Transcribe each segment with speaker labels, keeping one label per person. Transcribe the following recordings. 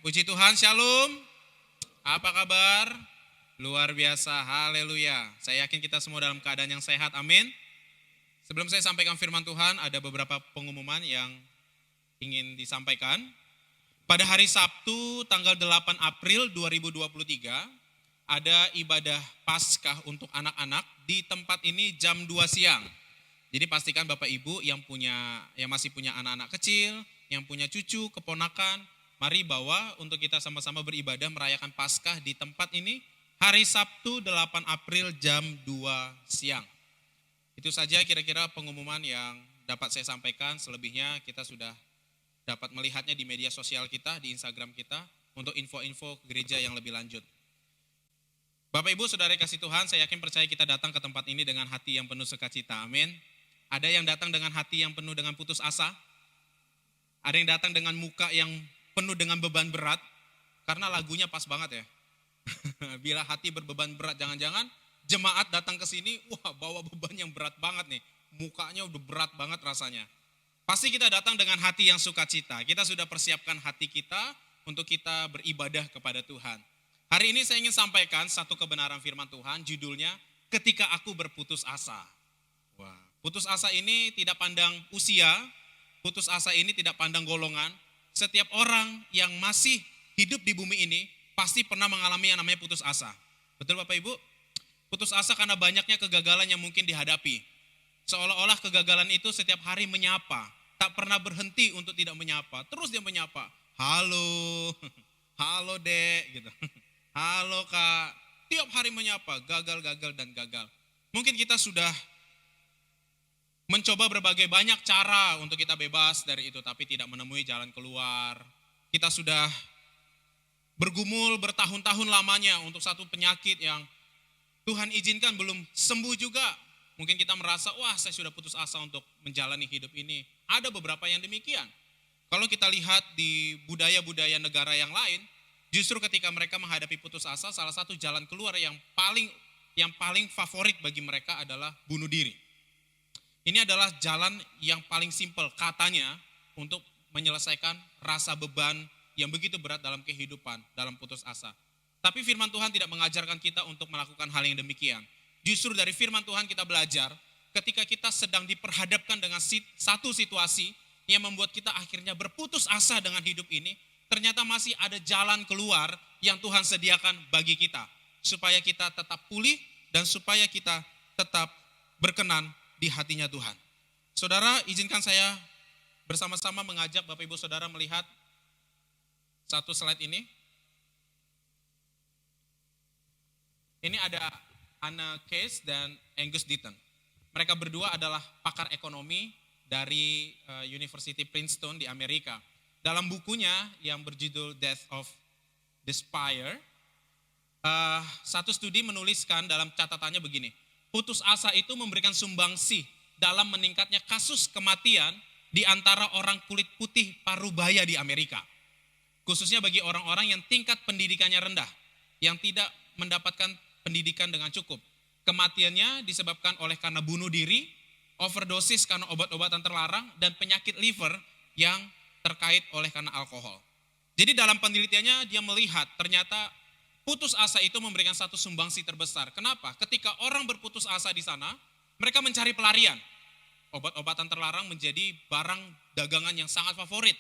Speaker 1: Puji Tuhan, Shalom. Apa kabar? Luar biasa, haleluya. Saya yakin kita semua dalam keadaan yang sehat, amin. Sebelum saya sampaikan firman Tuhan, ada beberapa pengumuman yang ingin disampaikan. Pada hari Sabtu, tanggal 8 April 2023, ada ibadah Paskah untuk anak-anak di tempat ini jam 2 siang. Jadi pastikan Bapak Ibu yang masih punya anak-anak kecil, yang punya cucu, keponakan, mari bawa untuk kita sama-sama beribadah merayakan Paskah di tempat ini hari Sabtu 8 April jam 2 siang. Itu saja kira-kira pengumuman yang dapat saya sampaikan. Selebihnya kita sudah dapat melihatnya di media sosial kita, di Instagram kita, untuk info-info gereja yang lebih lanjut. Bapak Ibu Saudara kasih Tuhan, saya yakin percaya kita datang ke tempat ini dengan hati yang penuh sukacita, amin. Ada yang datang dengan hati yang penuh dengan putus asa. Ada yang datang dengan muka yang penuh dengan beban berat, karena lagunya pas banget ya. Bila hati berbeban berat, jangan-jangan jemaat datang ke sini, wah bawa beban yang berat banget nih. Mukanya udah berat banget rasanya. Pasti kita datang dengan hati yang sukacita. Kita sudah persiapkan hati kita untuk kita beribadah kepada Tuhan. Hari ini saya ingin sampaikan satu kebenaran firman Tuhan, judulnya Ketika Aku Berputus Asa. Wah, putus asa ini tidak pandang usia, putus asa ini tidak pandang golongan. Setiap orang yang masih hidup di bumi ini pasti pernah mengalami yang namanya putus asa. Betul Bapak Ibu? Putus asa karena banyaknya kegagalan yang mungkin dihadapi. Seolah-olah kegagalan itu setiap hari menyapa. Tak pernah berhenti untuk tidak menyapa. Terus dia menyapa. Halo, halo dek, gitu. Halo kak. Tiap hari menyapa, gagal, dan gagal. Mungkin kita sudah mencoba berbagai banyak cara untuk kita bebas dari itu, tapi tidak menemui jalan keluar. Kita sudah bergumul bertahun-tahun lamanya untuk satu penyakit yang Tuhan izinkan belum sembuh juga. Mungkin kita merasa, wah saya sudah putus asa untuk menjalani hidup ini. Ada beberapa yang demikian. Kalau kita lihat di budaya-budaya negara yang lain, justru ketika mereka menghadapi putus asa, salah satu jalan keluar yang paling favorit bagi mereka adalah bunuh diri. Ini adalah jalan yang paling simpel katanya untuk menyelesaikan rasa beban yang begitu berat dalam kehidupan, dalam putus asa. Tapi firman Tuhan tidak mengajarkan kita untuk melakukan hal yang demikian. Justru dari firman Tuhan kita belajar ketika kita sedang diperhadapkan dengan satu situasi yang membuat kita akhirnya berputus asa dengan hidup ini, ternyata masih ada jalan keluar yang Tuhan sediakan bagi kita. Supaya kita tetap pulih dan supaya kita tetap berkenan di hatinya Tuhan. Saudara, izinkan saya bersama-sama mengajak Bapak Ibu Saudara melihat satu slide ini. Ini ada Anna Case dan Angus Deaton. Mereka berdua adalah pakar ekonomi dari University Princeton di Amerika. Dalam bukunya yang berjudul Death of Despair, satu studi menuliskan dalam catatannya begini. Putus asa itu memberikan sumbangsih dalam meningkatnya kasus kematian di antara orang kulit putih parubaya di Amerika. Khususnya bagi orang-orang yang tingkat pendidikannya rendah, yang tidak mendapatkan pendidikan dengan cukup. Kematiannya disebabkan oleh karena bunuh diri, overdosis karena obat-obatan terlarang, dan penyakit liver yang terkait oleh karena alkohol. Jadi dalam penelitiannya dia melihat ternyata putus asa itu memberikan satu sumbangsih terbesar. Kenapa? Ketika orang berputus asa di sana, mereka mencari pelarian. Obat-obatan terlarang menjadi barang dagangan yang sangat favorit.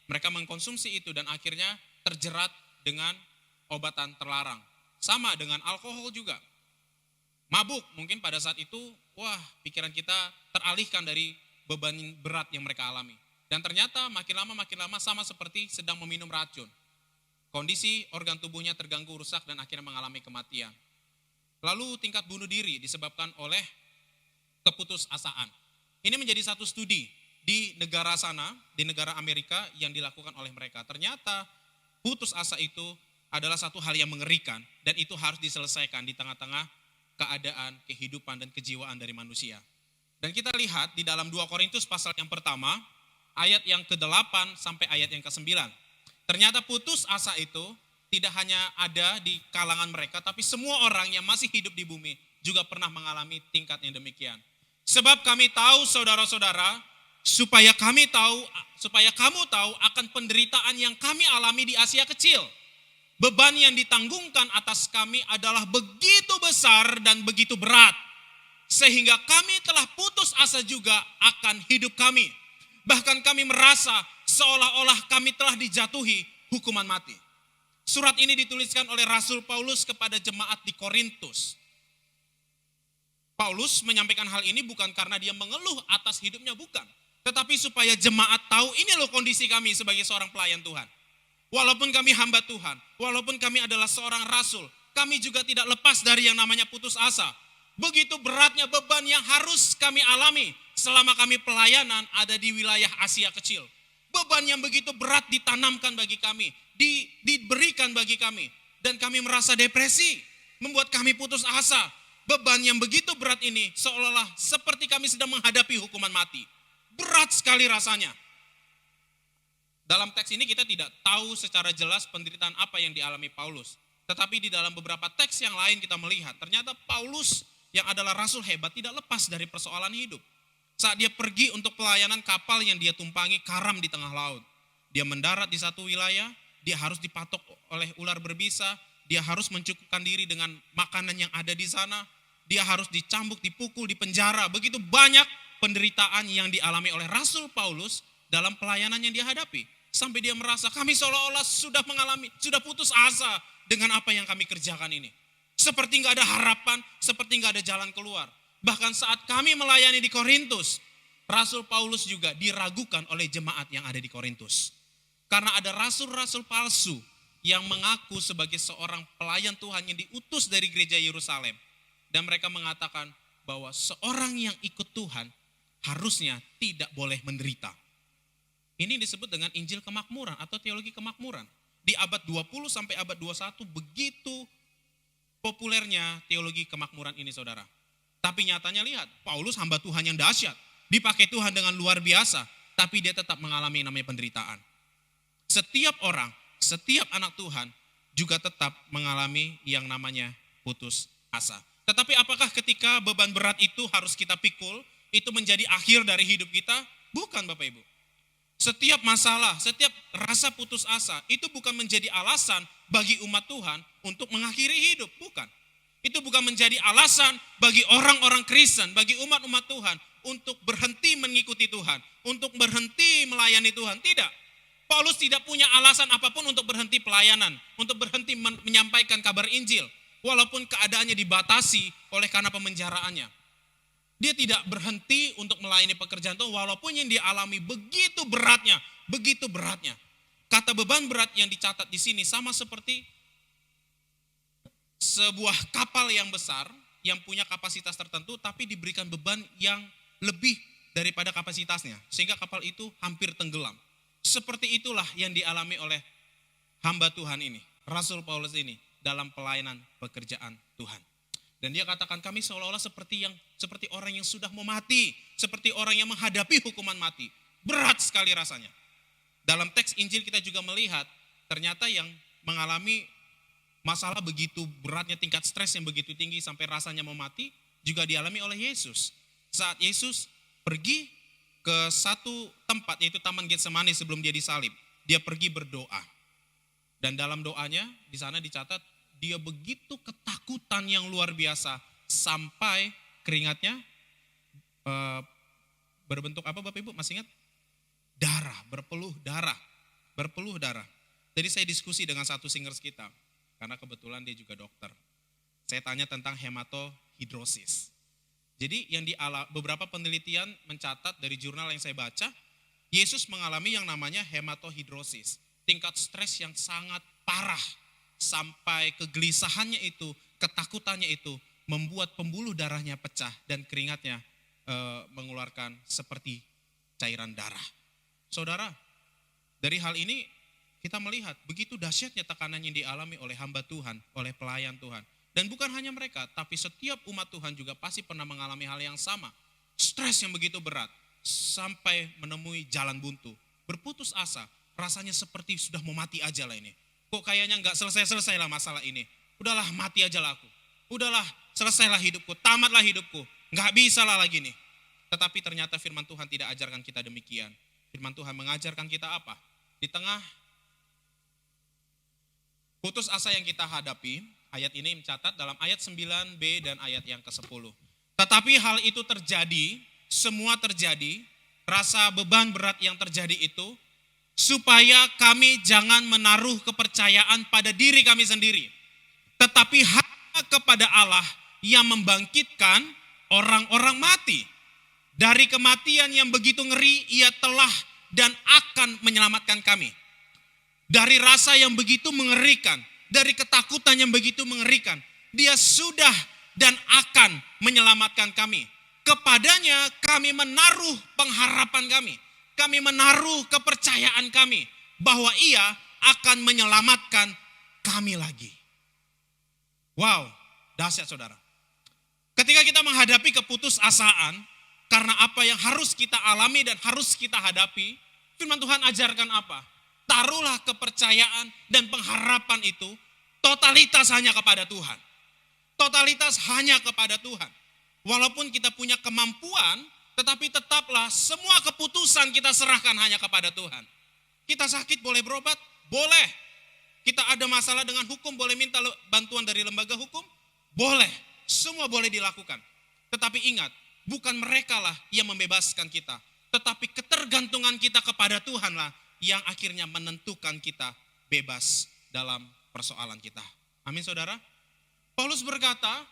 Speaker 1: Mereka mengkonsumsi itu dan akhirnya terjerat dengan obatan terlarang. Sama dengan alkohol juga. Mabuk mungkin pada saat itu, wah pikiran kita teralihkan dari beban berat yang mereka alami. Dan ternyata makin lama sama seperti sedang meminum racun. Kondisi organ tubuhnya terganggu, rusak, dan akhirnya mengalami kematian. Lalu tingkat bunuh diri disebabkan oleh keputusasaan. Ini menjadi satu studi di negara sana, di negara Amerika yang dilakukan oleh mereka. Ternyata putus asa itu adalah satu hal yang mengerikan dan itu harus diselesaikan di tengah-tengah keadaan, kehidupan, dan kejiwaan dari manusia. Dan kita lihat di dalam 2 Korintus pasal yang pertama, ayat yang ke-8 sampai ayat yang ke-9. Ternyata putus asa itu tidak hanya ada di kalangan mereka, tapi semua orang yang masih hidup di bumi juga pernah mengalami tingkat yang demikian. Sebab kami tahu saudara-saudara supaya kamu tahu akan penderitaan yang kami alami di Asia Kecil. Beban yang ditanggungkan atas kami adalah begitu besar dan begitu berat, sehingga kami telah putus asa juga akan hidup kami. Bahkan kami merasa seolah-olah kami telah dijatuhi hukuman mati. Surat ini dituliskan oleh Rasul Paulus kepada jemaat di Korintus. Paulus menyampaikan hal ini bukan karena dia mengeluh atas hidupnya, bukan. Tetapi supaya jemaat tahu ini loh kondisi kami sebagai seorang pelayan Tuhan. Walaupun kami hamba Tuhan, walaupun kami adalah seorang rasul, kami juga tidak lepas dari yang namanya putus asa. Begitu beratnya beban yang harus kami alami selama kami pelayanan ada di wilayah Asia Kecil. Beban yang begitu berat ditanamkan bagi kami, diberikan bagi kami. Dan kami merasa depresi, membuat kami putus asa. Beban yang begitu berat ini seolah-olah seperti kami sedang menghadapi hukuman mati. Berat sekali rasanya. Dalam teks ini kita tidak tahu secara jelas penderitaan apa yang dialami Paulus. Tetapi di dalam beberapa teks yang lain kita melihat, ternyata Paulus yang adalah rasul hebat tidak lepas dari persoalan hidup. Saat dia pergi untuk pelayanan, kapal yang dia tumpangi karam di tengah laut. Dia mendarat di satu wilayah, dia harus dipatok oleh ular berbisa, dia harus mencukupkan diri dengan makanan yang ada di sana, dia harus dicambuk, dipukul, dipenjara. Begitu banyak penderitaan yang dialami oleh Rasul Paulus dalam pelayanan yang dia hadapi. Sampai dia merasa kami seolah-olah sudah putus asa dengan apa yang kami kerjakan ini. Seperti nggak ada harapan, seperti nggak ada jalan keluar. Bahkan saat kami melayani di Korintus, Rasul Paulus juga diragukan oleh jemaat yang ada di Korintus. Karena ada rasul-rasul palsu yang mengaku sebagai seorang pelayan Tuhan yang diutus dari gereja Yerusalem. Dan mereka mengatakan bahwa seorang yang ikut Tuhan harusnya tidak boleh menderita. Ini disebut dengan Injil kemakmuran atau teologi kemakmuran. Di abad 20 sampai abad 21 begitu populernya teologi kemakmuran ini, saudara. Tapi nyatanya lihat, Paulus hamba Tuhan yang dahsyat. Dipakai Tuhan dengan luar biasa, tapi dia tetap mengalami namanya penderitaan. Setiap orang, setiap anak Tuhan juga tetap mengalami yang namanya putus asa. Tetapi apakah ketika beban berat itu harus kita pikul, itu menjadi akhir dari hidup kita? Bukan, Bapak Ibu. Setiap masalah, setiap rasa putus asa itu bukan menjadi alasan bagi umat Tuhan untuk mengakhiri hidup, bukan. Itu bukan menjadi alasan bagi orang-orang Kristen, bagi umat-umat Tuhan untuk berhenti mengikuti Tuhan, untuk berhenti melayani Tuhan, tidak. Paulus tidak punya alasan apapun untuk berhenti pelayanan, untuk berhenti menyampaikan kabar Injil, walaupun keadaannya dibatasi oleh karena pemenjaraannya. Dia tidak berhenti untuk melayani pekerjaan Tuhan walaupun yang dialami begitu beratnya, begitu beratnya. Kata beban berat yang dicatat di sini sama seperti sebuah kapal yang besar yang punya kapasitas tertentu tapi diberikan beban yang lebih daripada kapasitasnya sehingga kapal itu hampir tenggelam. Seperti itulah yang dialami oleh hamba Tuhan ini, Rasul Paulus ini dalam pelayanan pekerjaan Tuhan. Dan dia katakan kami seolah-olah seperti orang yang sudah mau mati, seperti orang yang menghadapi hukuman mati. Berat sekali rasanya. Dalam teks Injil kita juga melihat ternyata yang mengalami masalah begitu beratnya, tingkat stres yang begitu tinggi sampai rasanya mau mati juga dialami oleh Yesus. Saat Yesus pergi ke satu tempat yaitu Taman Getsemani sebelum dia disalib, dia pergi berdoa. Dan dalam doanya di sana dicatat dia begitu ketakutan yang luar biasa sampai keringatnya berbentuk apa Bapak Ibu masih ingat? Darah, berpeluh darah. Jadi saya diskusi dengan satu singers kita karena kebetulan dia juga dokter. Saya tanya tentang hematohidrosis. Jadi yang beberapa penelitian mencatat dari jurnal yang saya baca, Yesus mengalami yang namanya hematohidrosis, tingkat stres yang sangat parah. Sampai kegelisahannya itu, ketakutannya itu membuat pembuluh darahnya pecah dan keringatnya mengeluarkan seperti cairan darah. Saudara, dari hal ini kita melihat begitu dahsyatnya tekanan yang dialami oleh hamba Tuhan, oleh pelayan Tuhan. Dan bukan hanya mereka, tapi setiap umat Tuhan juga pasti pernah mengalami hal yang sama. Stres yang begitu berat, sampai menemui jalan buntu. Berputus asa, rasanya seperti sudah mau mati aja lah ini. Kok kayaknya gak selesai-selesai lah masalah ini. Udahlah mati aja lah aku. Udahlah selesailah hidupku, tamatlah hidupku. Gak bisa lah lagi nih. Tetapi ternyata firman Tuhan tidak ajarkan kita demikian. Firman Tuhan mengajarkan kita apa? Di tengah putus asa yang kita hadapi, ayat ini mencatat dalam ayat 9b dan ayat yang ke-10. Tetapi hal itu terjadi, semua terjadi, rasa beban berat yang terjadi itu, supaya kami jangan menaruh kepercayaan pada diri kami sendiri, tetapi hanya kepada Allah yang membangkitkan orang-orang mati. Dari kematian yang begitu ngeri, ia telah dan akan menyelamatkan kami. Dari rasa yang begitu mengerikan, dari ketakutan yang begitu mengerikan, dia sudah dan akan menyelamatkan kami. Kepadanya kami menaruh pengharapan kami. Kami menaruh kepercayaan kami bahwa ia akan menyelamatkan kami lagi. Wow, dahsyat saudara. Ketika kita menghadapi keputusasaan, karena apa yang harus kita alami dan harus kita hadapi, firman Tuhan ajarkan apa? Taruhlah kepercayaan dan pengharapan itu totalitas hanya kepada Tuhan. Totalitas hanya kepada Tuhan. Walaupun kita punya kemampuan, tetapi tetaplah semua keputusan kita serahkan hanya kepada Tuhan. Kita sakit boleh berobat? Boleh. Kita ada masalah dengan hukum, boleh minta bantuan dari lembaga hukum? Boleh. Semua boleh dilakukan. Tetapi ingat, bukan merekalah yang membebaskan kita. Tetapi ketergantungan kita kepada Tuhanlah yang akhirnya menentukan kita bebas dalam persoalan kita. Amin saudara. Paulus berkata,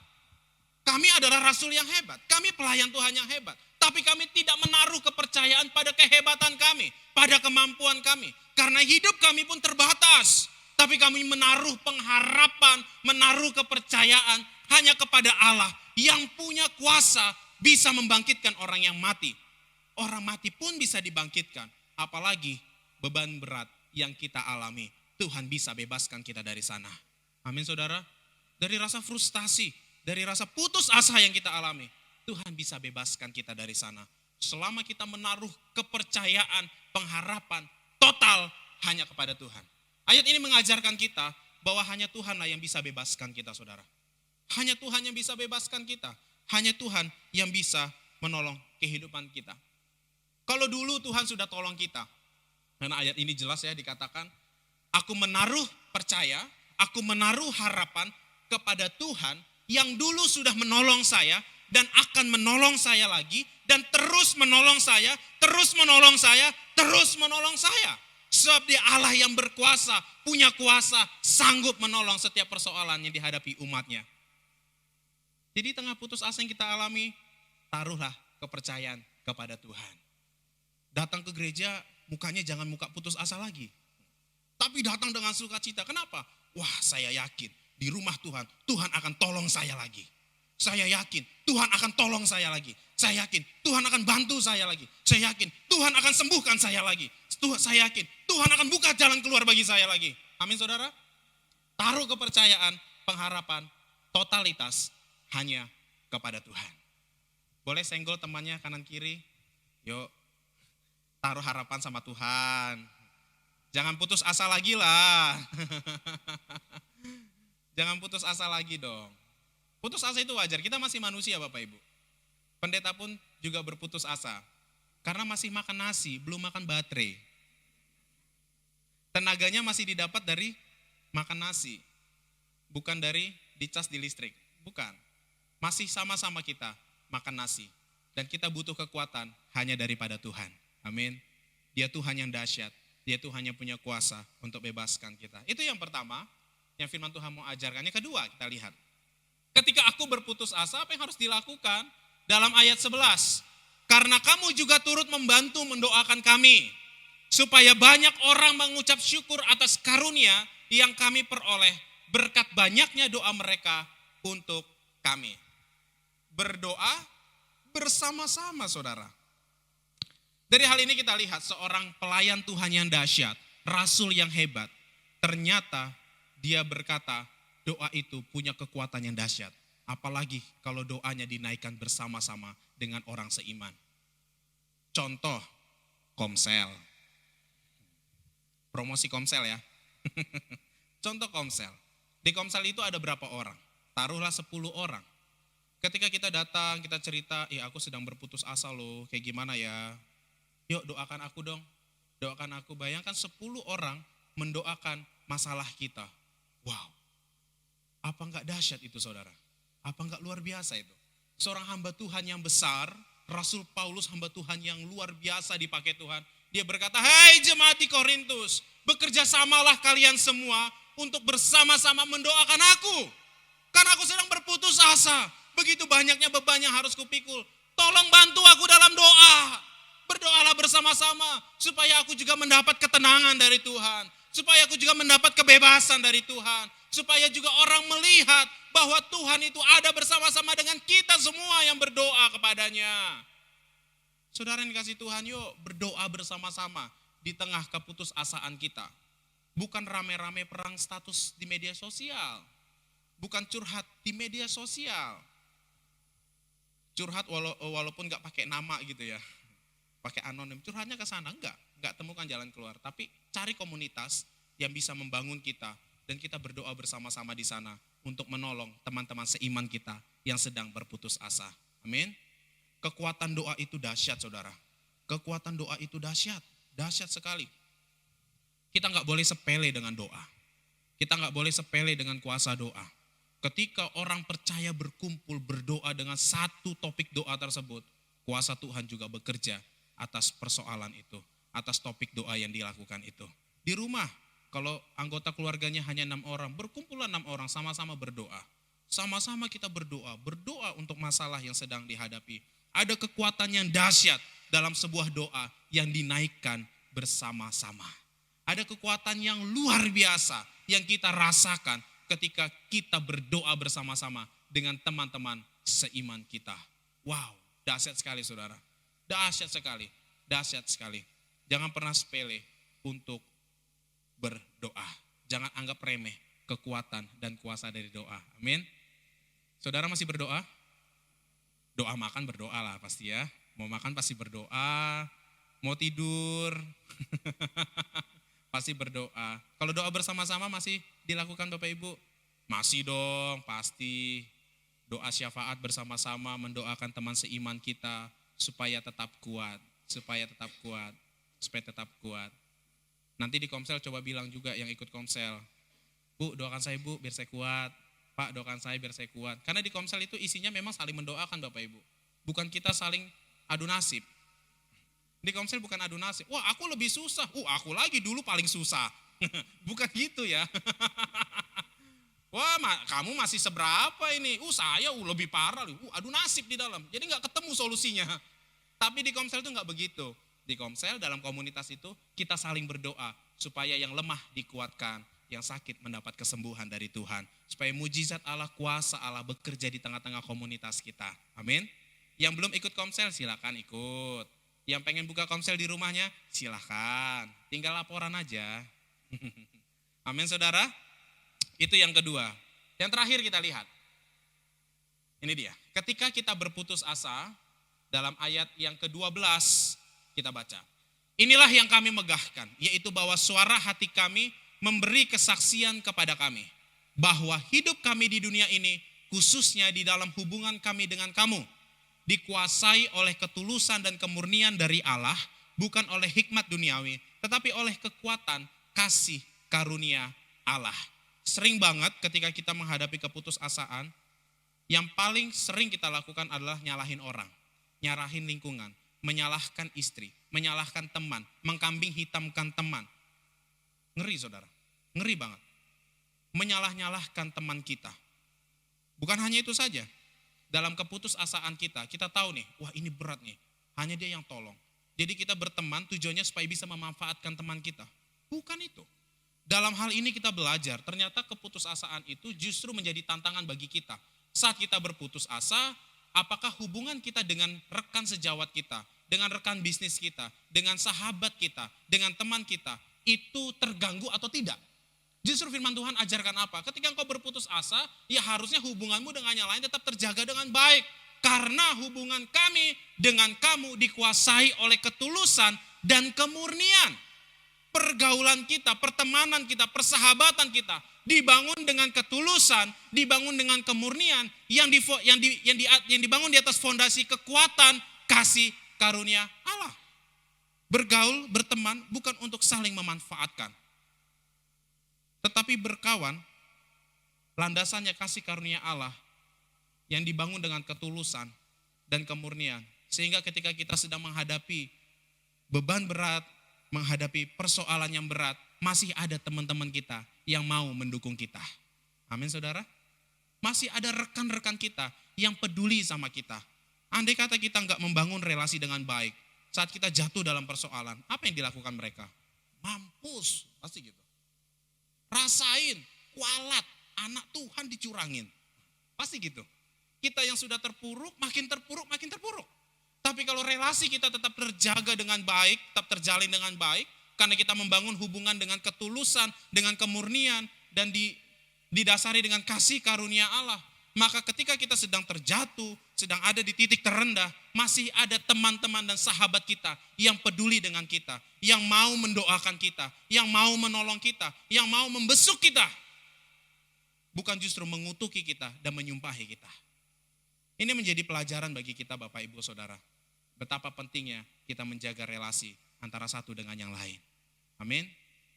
Speaker 1: kami adalah rasul yang hebat, kami pelayan Tuhan yang hebat. Tapi kami tidak menaruh kepercayaan pada kehebatan kami, pada kemampuan kami. Karena hidup kami pun terbatas. Tapi kami menaruh pengharapan, menaruh kepercayaan hanya kepada Allah yang punya kuasa bisa membangkitkan orang yang mati. Orang mati pun bisa dibangkitkan. Apalagi beban berat yang kita alami. Tuhan bisa bebaskan kita dari sana. Amin saudara. Dari rasa frustasi, dari rasa putus asa yang kita alami. Tuhan bisa bebaskan kita dari sana. Selama kita menaruh kepercayaan, pengharapan total hanya kepada Tuhan. Ayat ini mengajarkan kita bahwa hanya Tuhanlah yang bisa bebaskan kita saudara. Hanya Tuhan yang bisa bebaskan kita. Hanya Tuhan yang bisa menolong kehidupan kita. Kalau dulu Tuhan sudah tolong kita. Karena ayat ini jelas ya dikatakan, aku menaruh percaya, aku menaruh harapan kepada Tuhan yang dulu sudah menolong saya dan akan menolong saya lagi dan terus menolong saya, terus menolong saya, terus menolong saya. Sebab dia Allah yang berkuasa, punya kuasa, sanggup menolong setiap persoalan yang dihadapi umatnya. Jadi tengah putus asa yang kita alami, taruhlah kepercayaan kepada Tuhan. Datang ke gereja, mukanya jangan muka putus asa lagi. Tapi datang dengan sukacita. Kenapa? Wah, saya yakin di rumah Tuhan, Tuhan akan tolong saya lagi. Saya yakin Tuhan akan tolong saya lagi. Saya yakin Tuhan akan bantu saya lagi. Saya yakin Tuhan akan sembuhkan saya lagi. Saya yakin Tuhan akan buka jalan keluar bagi saya lagi. Amin saudara. Taruh kepercayaan, pengharapan, totalitas hanya kepada Tuhan. Boleh senggol temannya kanan kiri. Yuk, taruh harapan sama Tuhan. Jangan putus asa lagi lah. Jangan putus asa lagi dong. Putus asa itu wajar, kita masih manusia Bapak Ibu. Pendeta pun juga berputus asa. Karena masih makan nasi, belum makan baterai. Tenaganya masih didapat dari makan nasi. Bukan dari dicas di listrik. Bukan. Masih sama-sama kita makan nasi. Dan kita butuh kekuatan hanya daripada Tuhan. Amin. Dia Tuhan yang dahsyat. Dia Tuhan yang punya kuasa untuk bebaskan kita. Itu yang pertama, yang firman Tuhan mau ajarkan. Yang kedua, kita lihat. Ketika aku berputus asa, apa yang harus dilakukan? Dalam ayat 11. Karena kamu juga turut membantu mendoakan kami. Supaya banyak orang mengucap syukur atas karunia yang kami peroleh. Berkat banyaknya doa mereka untuk kami. Berdoa bersama-sama saudara. Dari hal ini kita lihat seorang pelayan Tuhan yang dahsyat. Rasul yang hebat. Ternyata dia berkata doa itu punya kekuatan yang dahsyat. Apalagi kalau doanya dinaikkan bersama-sama dengan orang seiman. Contoh, Komsel. Promosi Komsel ya. Contoh Komsel. Di Komsel itu ada berapa orang? Taruhlah 10 orang. Ketika kita datang, kita cerita, aku sedang berputus asa loh, kayak gimana ya? Yuk doakan aku dong, doakan aku. Bayangkan 10 orang mendoakan masalah kita. Wow, apa enggak dahsyat itu saudara? Apa enggak luar biasa itu? Seorang hamba Tuhan yang besar, Rasul Paulus hamba Tuhan yang luar biasa dipakai Tuhan. Dia berkata, hai jemaat di Korintus, bekerja samalah kalian semua untuk bersama-sama mendoakan aku. Karena aku sedang berputus asa. Begitu banyaknya beban yang harus kupikul. Tolong bantu aku dalam doa. Berdoalah bersama-sama supaya aku juga mendapat ketenangan dari Tuhan. Supaya aku juga mendapat kebebasan dari Tuhan. Supaya juga orang melihat bahwa Tuhan itu ada bersama-sama dengan kita semua yang berdoa kepadanya. Saudara yang dikasih Tuhan, yuk berdoa bersama-sama di tengah keputusasaan kita. Bukan rame-rame perang status di media sosial. Bukan curhat di media sosial. Curhat walaupun gak pakai nama gitu ya. Pakai anonim, curhatnya ke sana, enggak temukan jalan keluar. Tapi cari komunitas yang bisa membangun kita. Dan kita berdoa bersama-sama di sana untuk menolong teman-teman seiman kita yang sedang berputus asa. Amin. Kekuatan doa itu dahsyat saudara. Kekuatan doa itu dahsyat sekali. Kita gak boleh sepele dengan doa. Kita gak boleh sepele dengan kuasa doa. Ketika orang percaya berkumpul berdoa dengan satu topik doa tersebut, kuasa Tuhan juga bekerja atas persoalan itu, atas topik doa yang dilakukan itu. Di rumah, kalau anggota keluarganya hanya 6 orang, berkumpullah 6 orang sama-sama berdoa. Sama-sama kita berdoa untuk masalah yang sedang dihadapi. Ada kekuatan yang dahsyat dalam sebuah doa yang dinaikkan bersama-sama. Ada kekuatan yang luar biasa yang kita rasakan ketika kita berdoa bersama-sama dengan teman-teman seiman kita. Wow, dahsyat sekali saudara. Dahsyat sekali. Jangan pernah sepele untuk berdoa. Jangan anggap remeh kekuatan dan kuasa dari doa. Amin. Saudara masih berdoa? Doa makan berdoa lah pasti ya. Mau makan pasti berdoa. Mau tidur pasti berdoa. Kalau doa bersama-sama masih dilakukan Bapak Ibu? Masih dong, pasti. Doa syafaat bersama-sama mendoakan teman seiman kita supaya tetap kuat. Supaya tetap kuat. Nanti di komsel coba bilang juga yang ikut komsel. Bu, doakan saya Bu biar saya kuat. Pak, doakan saya biar saya kuat. Karena di komsel itu isinya memang saling mendoakan Bapak Ibu. Bukan kita saling adu nasib. Di komsel bukan adu nasib. Wah aku lebih susah. Aku lagi dulu paling susah. Bukan gitu ya. Wah kamu masih seberapa ini. Saya lebih parah. Adu nasib di dalam. Jadi gak ketemu solusinya. Tapi di komsel itu gak begitu. Di komsel dalam komunitas itu kita saling berdoa. Supaya yang lemah dikuatkan. Yang sakit mendapat kesembuhan dari Tuhan. Supaya mujizat Allah, kuasa Allah bekerja di tengah-tengah komunitas kita. Amin. Yang belum ikut komsel silakan ikut. Yang pengen buka komsel di rumahnya, silahkan. Tinggal laporan aja. Amin saudara. Itu yang kedua. Yang terakhir kita lihat. Ini dia. Ketika kita berputus asa, dalam ayat yang ke-12 kita baca. Inilah yang kami megahkan, yaitu bahwa suara hati kami memberi kesaksian kepada kami. Bahwa hidup kami di dunia ini, khususnya di dalam hubungan kami dengan kamu, dikuasai oleh ketulusan dan kemurnian dari Allah, bukan oleh hikmat duniawi, tetapi oleh kekuatan kasih karunia Allah. Sering banget ketika kita menghadapi keputusasaan, yang paling sering kita lakukan adalah nyalahin orang, nyalahin lingkungan, menyalahkan istri, menyalahkan teman, mengkambing hitamkan teman. Ngeri saudara, ngeri banget. Menyalah-nyalahkan teman kita. Bukan hanya itu saja. Dalam keputusasaan kita tahu nih, wah ini berat nih, hanya dia yang tolong. Jadi kita berteman tujuannya supaya bisa memanfaatkan teman kita. Bukan itu. Dalam hal ini kita belajar, ternyata keputusasaan itu justru menjadi tantangan bagi kita. Saat kita berputus asa, apakah hubungan kita dengan rekan sejawat kita, dengan rekan bisnis kita, dengan sahabat kita, dengan teman kita, itu terganggu atau tidak? Justru firman Tuhan ajarkan apa? Ketika engkau berputus asa, ya harusnya hubunganmu dengan yang lain tetap terjaga dengan baik. Karena hubungan kami dengan kamu dikuasai oleh ketulusan dan kemurnian. Pergaulan kita, pertemanan kita, persahabatan kita dibangun dengan ketulusan, dibangun dengan kemurnian, yang dibangun di atas fondasi kekuatan, kasih karunia Allah. Bergaul, berteman bukan untuk saling memanfaatkan, tetapi berkawan, landasannya kasih karunia Allah yang dibangun dengan ketulusan dan kemurnian. Sehingga ketika kita sedang menghadapi beban berat, menghadapi persoalan yang berat, masih ada teman-teman kita yang mau mendukung kita. Amin saudara. Masih ada rekan-rekan kita yang peduli sama kita. Andai kata kita nggak membangun relasi dengan baik, saat kita jatuh dalam persoalan, apa yang dilakukan mereka? Mampus, pasti gitu. Rasain, kualat, anak Tuhan dicurangin. Pasti gitu. Kita yang sudah terpuruk, makin terpuruk, makin terpuruk. Tapi kalau relasi kita tetap terjaga dengan baik, tetap terjalin dengan baik, karena kita membangun hubungan dengan ketulusan, dengan kemurnian, dan didasari dengan kasih karunia Allah, maka ketika kita sedang terjatuh, sedang ada di titik terendah, masih ada teman-teman dan sahabat kita yang peduli dengan kita, yang mau mendoakan kita, yang mau menolong kita, yang mau membesuk kita. Bukan justru mengutuki kita dan menyumpahi kita. Ini menjadi pelajaran bagi kita Bapak Ibu Saudara. Betapa pentingnya kita menjaga relasi antara satu dengan yang lain. Amin.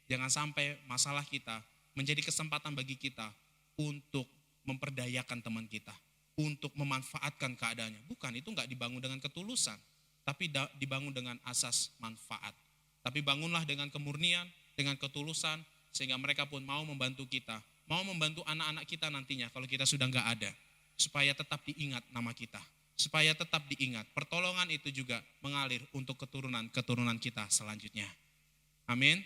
Speaker 1: Jangan sampai masalah kita menjadi kesempatan bagi kita untuk memperdayakan teman kita, untuk memanfaatkan keadaannya. Bukan, itu enggak dibangun dengan ketulusan, tapi dibangun dengan asas manfaat. Tapi bangunlah dengan kemurnian, dengan ketulusan, sehingga mereka pun mau membantu kita, mau membantu anak-anak kita nantinya kalau kita sudah enggak ada, supaya tetap diingat nama kita, supaya tetap diingat. Pertolongan itu juga mengalir untuk keturunan-keturunan kita selanjutnya. Amin.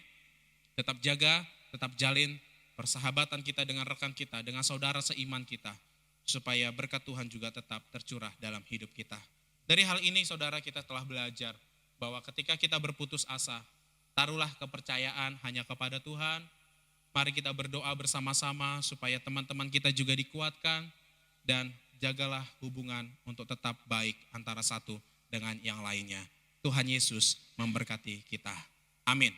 Speaker 1: Tetap jaga, tetap jalin persahabatan kita dengan rekan kita, dengan saudara seiman kita, supaya berkat Tuhan juga tetap tercurah dalam hidup kita. Dari hal ini saudara, kita telah belajar bahwa ketika kita berputus asa, taruhlah kepercayaan hanya kepada Tuhan. Mari kita berdoa bersama-sama supaya teman-teman kita juga dikuatkan, dan jagalah hubungan untuk tetap baik antara satu dengan yang lainnya. Tuhan Yesus memberkati kita. Amin.